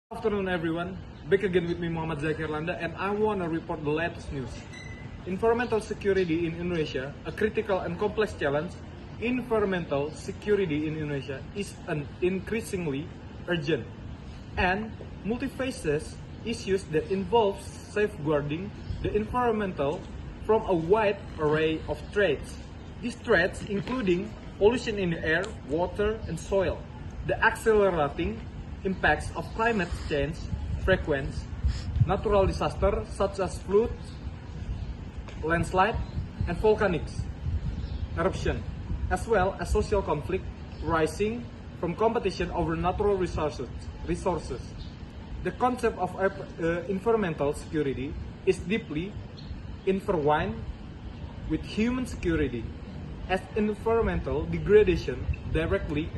Good afternoon, everyone. Back again with me, Muhammad Zakir Landa, and I want to report the latest news. Environmental security in Indonesia, a critical and complex challenge. Environmental security in Indonesia is an increasingly urgent and multifaceted issues that involves safeguarding the environmental from a wide array of threats. These threats including pollution in the air, water, and soil, the accelerating impacts of climate change, frequent natural disasters such as floods, landslide, and volcanic eruption, as well as social conflict rising from competition over natural resources. The concept of environmental security is deeply intertwined with human security, as environmental degradation directly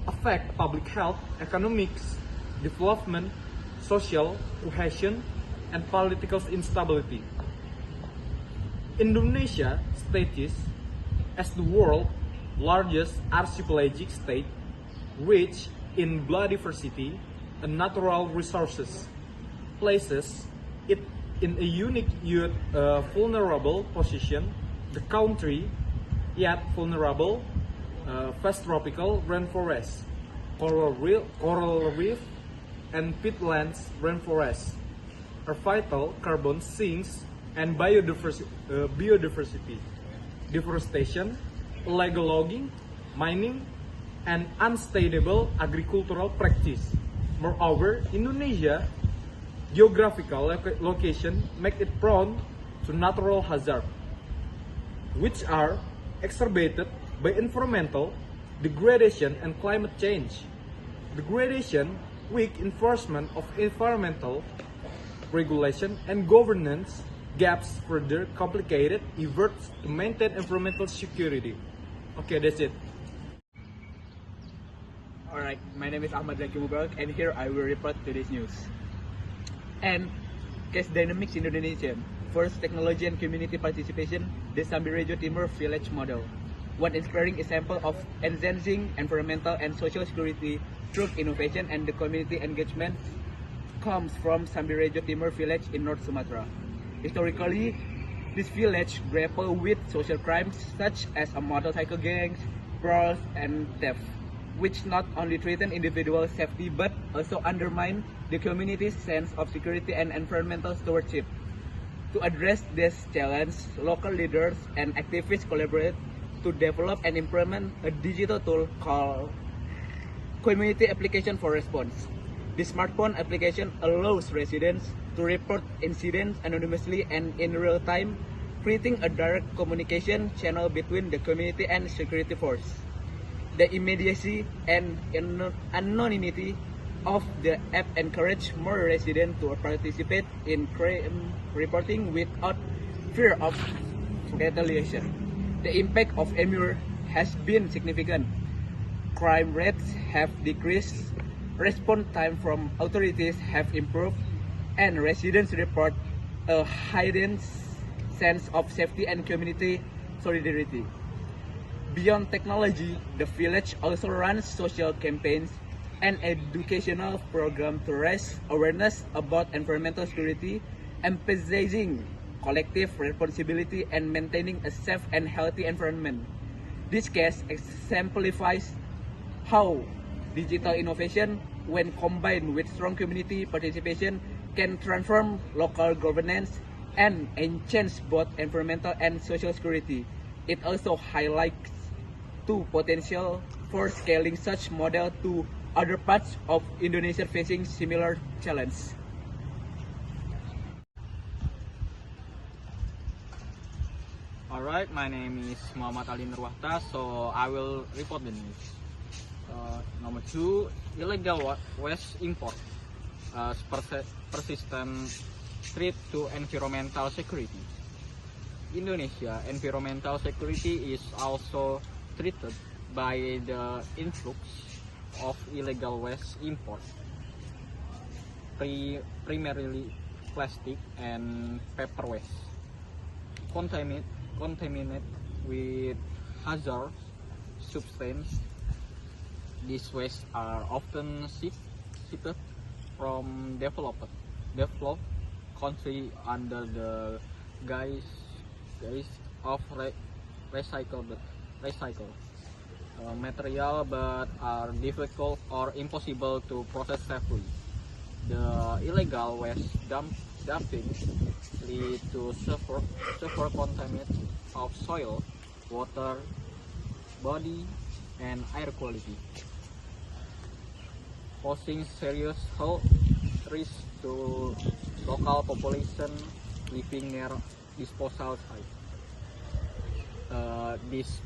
affect public health, economics, development, social cohesion, and political instability. Indonesia status as the world's largest archipelagic state, rich in biodiversity and natural resources, places it in a unique yet vulnerable position. The country, yet vulnerable, vast tropical rainforests, coral reef, and peatlands rainforests are vital carbon sinks and biodiversity. Deforestation, illegal logging, mining, and unsustainable agricultural practice. Moreover, Indonesia geographical location make it prone to natural hazard, which are exacerbated by environmental degradation and climate change. Degradation, weak enforcement of environmental regulation, and governance gaps further complicated efforts to maintain environmental security. Okay, that's it. Alright, my name is Ahmad Zaki Mubarak, and here I will report today's news. And case dynamics in Indonesia. First, technology and community participation, the Sambirejo Timur Village model. One inspiring example of enhancing environmental and social security through innovation and the community engagement comes from Sambirejo Timur Village in North Sumatra. Historically, this village grappled with social crimes such as a motorcycle gangs, brawls, and theft, which not only threaten individual safety but also undermine the community's sense of security and environmental stewardship. To address this challenge, local leaders and activists collaborate to develop and implement a digital tool called Community Application for Response. The smartphone application allows residents to report incidents anonymously and in real time, creating a direct communication channel between the community and security force. The immediacy and anonymity of the app encourage more residents to participate in crime reporting without fear of retaliation. The impact of EMUR has been significant. Crime rates have decreased, response time from authorities have improved, and residents report a heightened sense of safety and community solidarity. Beyond technology, the village also runs social campaigns and educational programs to raise awareness about environmental security, emphasizing collective responsibility and maintaining a safe and healthy environment. This case exemplifies how digital innovation, when combined with strong community participation, can transform local governance and enhance both environmental and social security. It also highlights the potential for scaling such model to other parts of Indonesia facing similar challenges. Alright, my name is Muhammad Ali Nurwahta, so I will report the news. Number 2, illegal waste import, persistent threat to environmental security. Indonesia environmental security is also threatened by the influx of illegal waste import, primarily plastic and paper waste, contaminated with hazardous substances. These wastes are often shipped from developed country under the guise of recycle material, but are difficult or impossible to process safely. The illegal waste dumping lead to severe contamination of soil, water, body, and air quality, posing serious health risks to local population living near disposal sites. This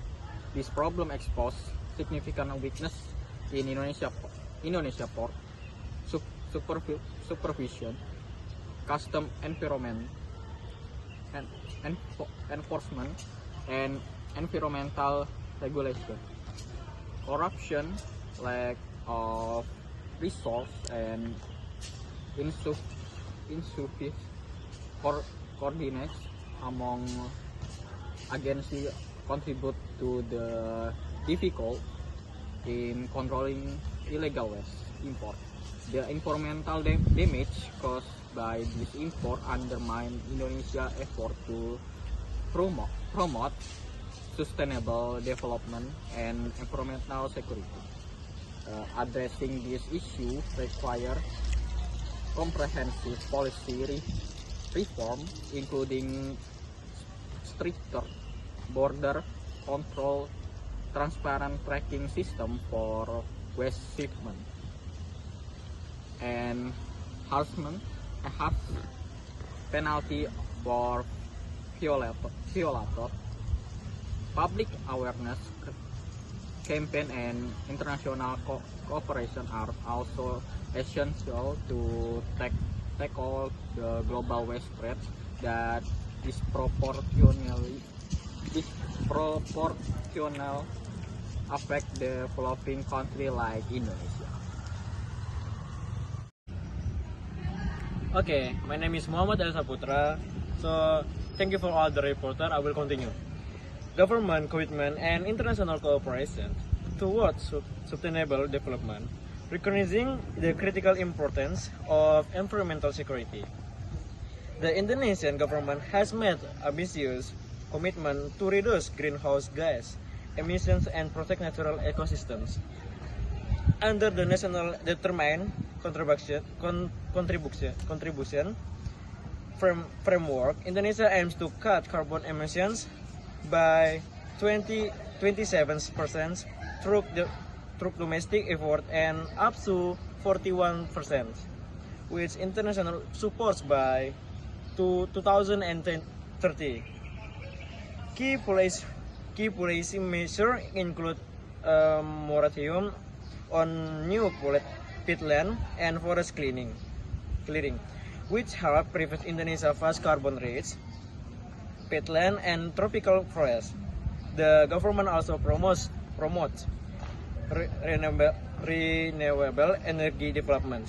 problem exposed significant weakness in Indonesia port supervision, custom environment, and enforcement, and environmental regulation. Corruption, lack of resource, and insufficient coordination among agencies contribute to the difficult in controlling illegal waste import. The environmental damage caused by this import undermine Indonesia's effort to promote sustainable development and environmental security. Addressing this issue requires comprehensive policy reform, including stricter border control, transparent tracking system for waste shipment, and harsh penalty for violator. Public awareness campaign and international cooperation are also essential to tackle the global waste threat that disproportionately affect developing countries like Indonesia. Okay, my name is Muhammad El Saputra. So, thank you for all the reporter. I will continue. Government commitment and international cooperation towards sustainable development, recognizing the critical importance of environmental security. The Indonesian government has made ambitious commitment to reduce greenhouse gas emissions and protect natural ecosystems. Under the national determined contribution framework, Indonesia aims to cut carbon emissions by 27% through domestic effort and up to 41%, which international supports by 2030. Key policy measures include moratorium on new peatland and forest clearing, which help prevent Indonesia's fast carbon rates, peatland and tropical forests. The government also promotes renewable energy development,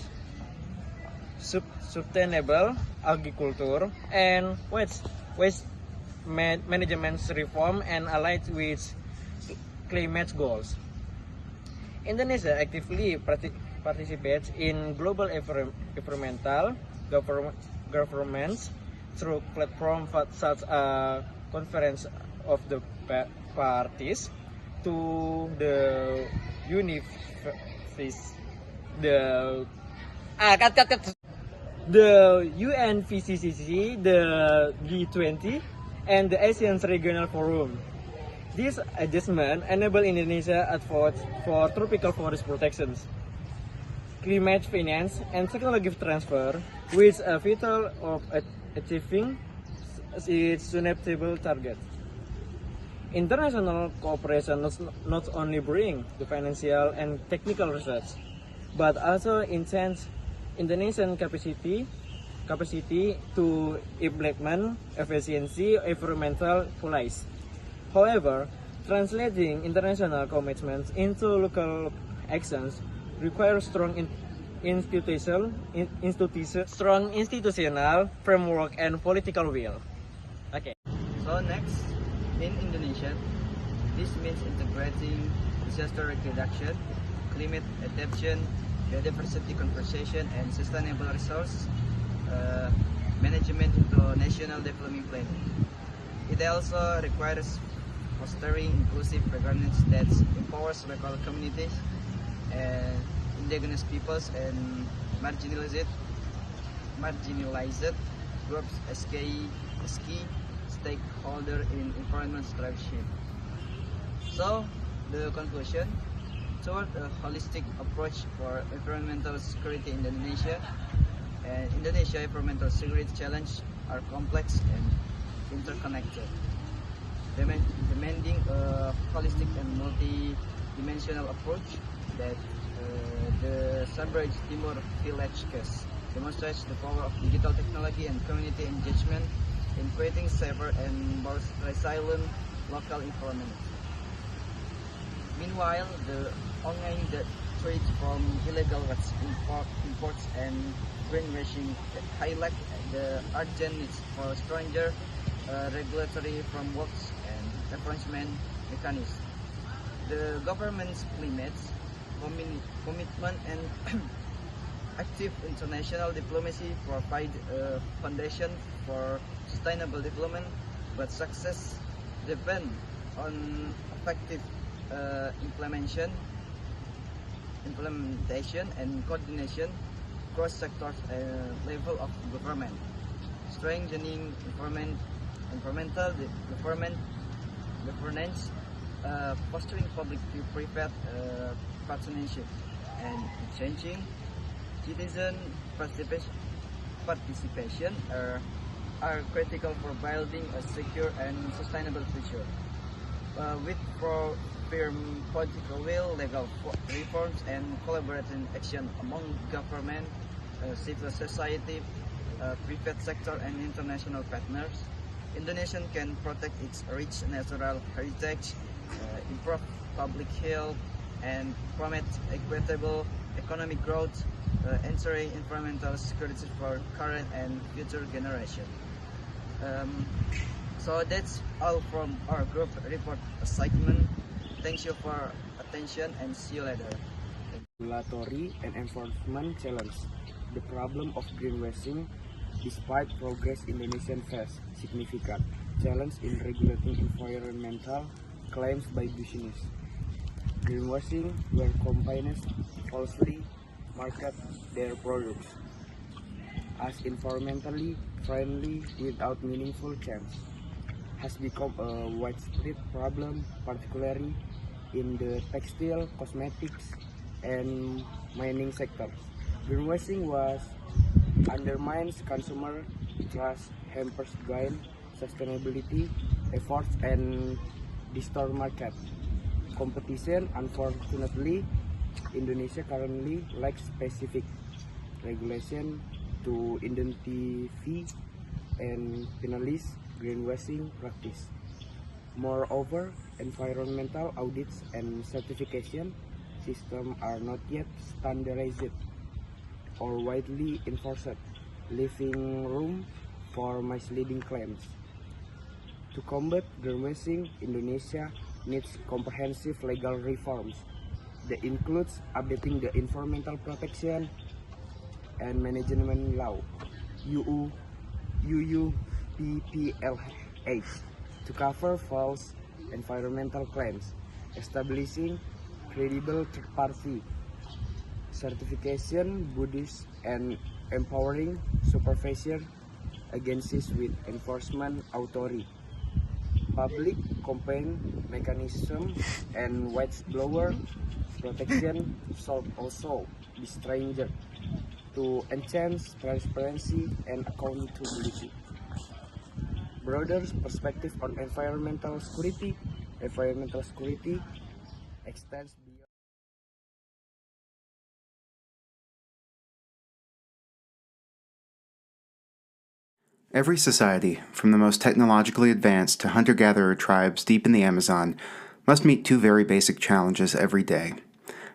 sustainable agriculture, and waste management reform and allied with climate goals. Indonesia actively participates in global environmental governments through platforms such as Conference of the Parties to the UNFCCC, the G20, and the ASEAN Regional Forum. This adjustment enable Indonesia advocate for tropical forest protections, climate finance, and technology transfer, which are vital of achieving its sustainable target. International cooperation not only bring the financial and technical research, but also enhance Indonesian capacity to implement efficiency environmental policies. However, translating international commitments into local actions requires strong institutional framework and political will. Okay. So next, in Indonesia, this means integrating disaster reduction, climate adaptation, biodiversity conservation, and sustainable resource management into national development planning. It also requires fostering inclusive governance that empowers local communities and indigenous peoples and marginalized groups as key stakeholder in environment stewardship. So, the conclusion, toward a holistic approach for environmental security in Indonesia, and Indonesia environmental security challenges are complex and interconnected, demanding a holistic and multi-dimensional approach that the Sambiraju Timur Village case demonstrates the power of digital technology and community engagement in creating safer and more resilient local environment. Meanwhile, the ongoing threat from illegal imports and greenwashing highlight the urgent need for stronger regulatory frameworks and enforcement mechanisms. The government's commitment and active international diplomacy provide a foundation for sustainable development, but success depends on effective implementation and coordination across sectors level of government, strengthening environmental governance, fostering public-private partnership, and changing citizen participation are critical for building a secure and sustainable future. With firm political will, legal reforms, and collaborative action among government, civil society, private sector, and international partners, Indonesia can protect its rich natural heritage, improve public health, and promote equitable economic growth, ensuring environmental security for current and future generations. So that's all from our group report segment. Thank you for attention and see you later. Regulatory and enforcement challenge. The problem of greenwashing, despite progress Indonesia face significant challenge in regulating environmental claims by business. Greenwashing, where companies falsely market their products as environmentally friendly without meaningful change, has become a widespread problem, particularly in the textile, cosmetics, and mining sectors. Greenwashing undermines consumer trust, hampers green sustainability efforts, and distorts market competition. Unfortunately, Indonesia currently lacks specific regulation to identify and penalize greenwashing practice. Moreover, environmental audits and certification systems are not yet standardized or widely enforced, leaving room for misleading claims. To combat greenwashing, Indonesia needs comprehensive legal reforms that includes updating the Environmental Protection and Management Law UUPPLH to cover false environmental claims, establishing credible third-party certification bodies, and empowering supervision agencies with enforcement authority. Public campaign mechanism and whistleblower protection should also be strengthened to enhance transparency and accountability. Broader perspective on environmental security extends beyond. Every society, from the most technologically advanced to hunter-gatherer tribes deep in the Amazon, must meet two very basic challenges every day.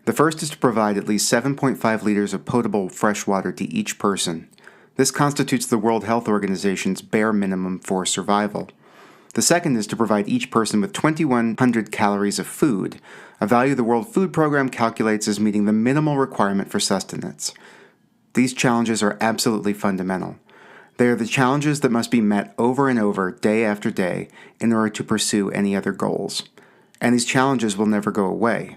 The first is to provide at least 7.5 liters of potable fresh water to each person. This constitutes the World Health Organization's bare minimum for survival. The second is to provide each person with 2,100 calories of food, a value the World Food Program calculates as meeting the minimal requirement for sustenance. These challenges are absolutely fundamental. They are the challenges that must be met over and over, day after day, in order to pursue any other goals. And these challenges will never go away.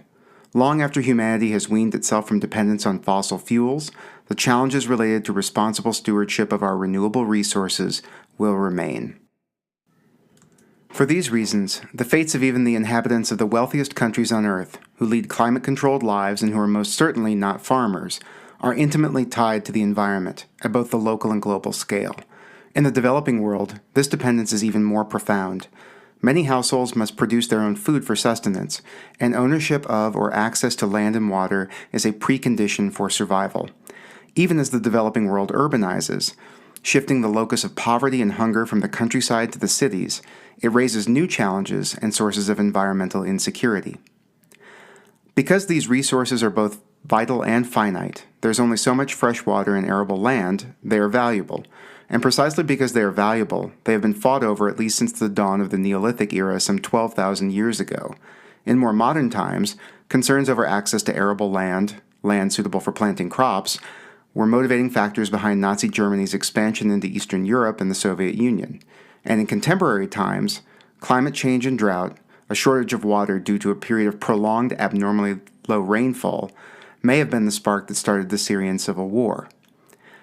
Long after humanity has weaned itself from dependence on fossil fuels, the challenges related to responsible stewardship of our renewable resources will remain. For these reasons, the fates of even the inhabitants of the wealthiest countries on Earth, who lead climate-controlled lives and who are most certainly not farmers, are intimately tied to the environment at both the local and global scale. In the developing world, this dependence is even more profound. Many households must produce their own food for sustenance, and ownership of or access to land and water is a precondition for survival. Even as the developing world urbanizes, shifting the locus of poverty and hunger from the countryside to the cities, it raises new challenges and sources of environmental insecurity. Because these resources are both vital and finite, there's only so much fresh water and arable land, they are valuable. And precisely because they are valuable, they have been fought over at least since the dawn of the Neolithic era some 12,000 years ago. In more modern times, concerns over access to arable land suitable for planting crops, were motivating factors behind Nazi Germany's expansion into Eastern Europe and the Soviet Union. And in contemporary times, climate change and drought, a shortage of water due to a period of prolonged abnormally low rainfall, may have been the spark that started the Syrian civil war.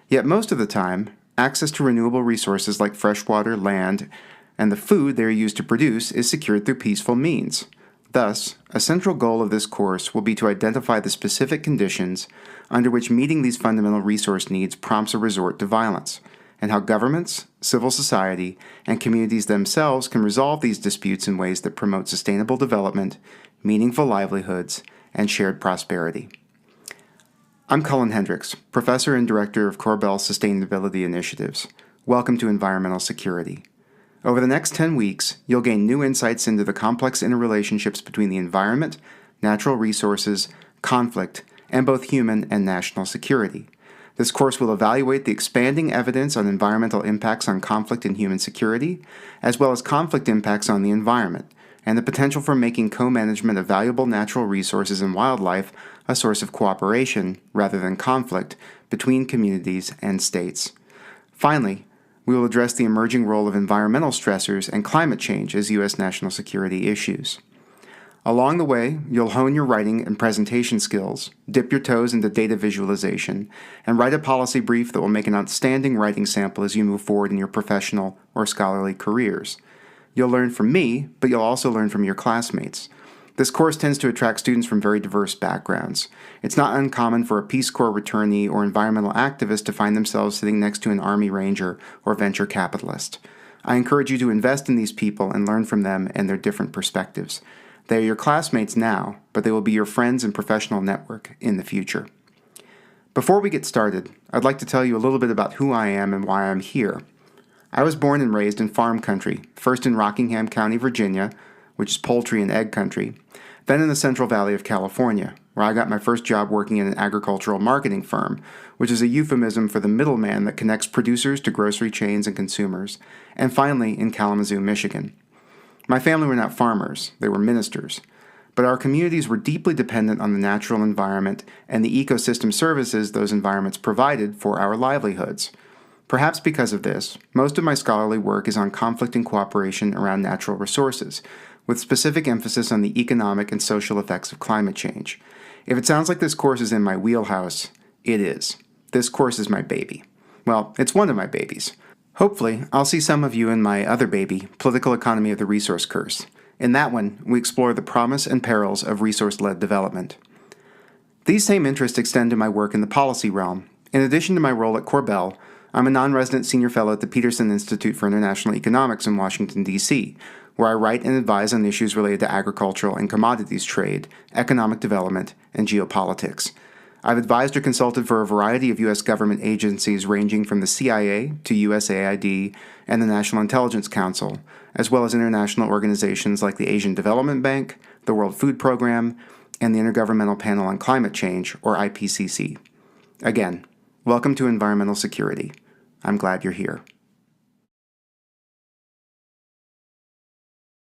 Yet most of the time, access to renewable resources like freshwater, land, and the food they are used to produce is secured through peaceful means. Thus, a central goal of this course will be to identify the specific conditions under which meeting these fundamental resource needs prompts a resort to violence, and how governments, civil society, and communities themselves can resolve these disputes in ways that promote sustainable development, meaningful livelihoods, and shared prosperity. I'm Cullen Hendricks, Professor and Director of Korbel Sustainability Initiatives. Welcome to Environmental Security. Over the next 10 weeks, you'll gain new insights into the complex interrelationships between the environment, natural resources, conflict, and both human and national security. This course will evaluate the expanding evidence on environmental impacts on conflict and human security, as well as conflict impacts on the environment, and the potential for making co-management of valuable natural resources and wildlife a source of cooperation, rather than conflict, between communities and states. Finally, we will address the emerging role of environmental stressors and climate change as U.S. national security issues. Along the way, you'll hone your writing and presentation skills, dip your toes into data visualization, and write a policy brief that will make an outstanding writing sample as you move forward in your professional or scholarly careers. You'll learn from me, but you'll also learn from your classmates. This course tends to attract students from very diverse backgrounds. It's not uncommon for a Peace Corps returnee or environmental activist to find themselves sitting next to an Army Ranger or venture capitalist. I encourage you to invest in these people and learn from them and their different perspectives. They are your classmates now, but they will be your friends and professional network in the future. Before we get started, I'd like to tell you a little bit about who I am and why I'm here. I was born and raised in farm country, first in Rockingham County, Virginia, which is poultry and egg country, then in the Central Valley of California, where I got my first job working in an agricultural marketing firm, which is a euphemism for the middleman that connects producers to grocery chains and consumers, and finally in Kalamazoo, Michigan. My family were not farmers, they were ministers, but our communities were deeply dependent on the natural environment and the ecosystem services those environments provided for our livelihoods. Perhaps because of this, most of my scholarly work is on conflict and cooperation around natural resources, with specific emphasis on the economic and social effects of climate change. If it sounds like this course is in my wheelhouse, it is. This course is my baby. Well, it's one of my babies. Hopefully, I'll see some of you in my other baby, Political Economy of the Resource Curse. In that one, we explore the promise and perils of resource-led development. These same interests extend to my work in the policy realm. In addition to my role at Korbel, I'm a non-resident senior fellow at the Peterson Institute for International Economics in Washington, D.C., where I write and advise on issues related to agricultural and commodities trade, economic development, and geopolitics. I've advised or consulted for a variety of U.S. government agencies ranging from the CIA to USAID and the National Intelligence Council, as well as international organizations like the Asian Development Bank, the World Food Program, and the Intergovernmental Panel on Climate Change, or IPCC. Again, welcome to Environmental Security. I'm glad you're here.